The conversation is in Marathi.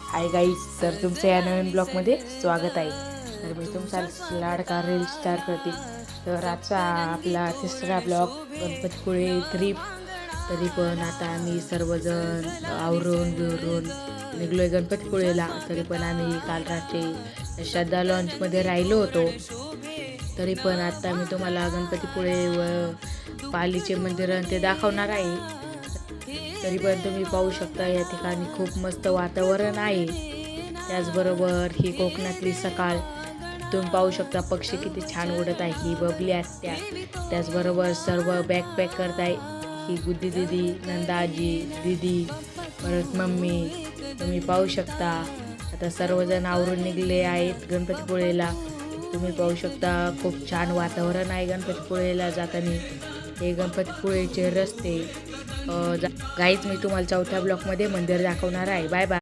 हाय गाईज, तर तुमचं या नवीन ब्लॉगमध्ये स्वागत आहे. तर मी तुमचा लाडका रील स्टार प्रतीक. तर आजचा आपला तिसरा ब्लॉग गणपतीपुळे ट्रिप. तरी पण आता आम्ही सर्वजण आवरून बिवरून निघलो आहे गणपतीपुळेला. तरी पण आम्ही काल रात्री श्रद्धा लॉन्चमध्ये राहिलो होतो. तरी पण आता मी तुम्हाला गणपतीपुळे व पालीचे मंदिर ते दाखवणार आहे. तरी पण तुम्ही पाहू शकता या ठिकाणी खूप मस्त वातावरण आहे. त्याचबरोबर ही कोकणातली सकाळ. तुम्ही पाहू शकता पक्षी किती छान उडत आहे. ही बबली आत्या, त्याचबरोबर सर्व बॅग पॅक करत आहे. ही गुड्डी दिदी, नंदाजी दिदी, परत मम्मी. तुम्ही पाहू शकता आता सर्वजण आवरून निघले आहेत गणपतीपुळेला. तुम्ही पाहू शकता खूप छान वातावरण आहे गणपतीपुळेला जाताना. हे गणपतीपुळेचे रस्ते. गाईज मी तुम्हाला चौथ्या ब्लॉकमध्ये मंदिर दाखवणार आहे. Bye bye.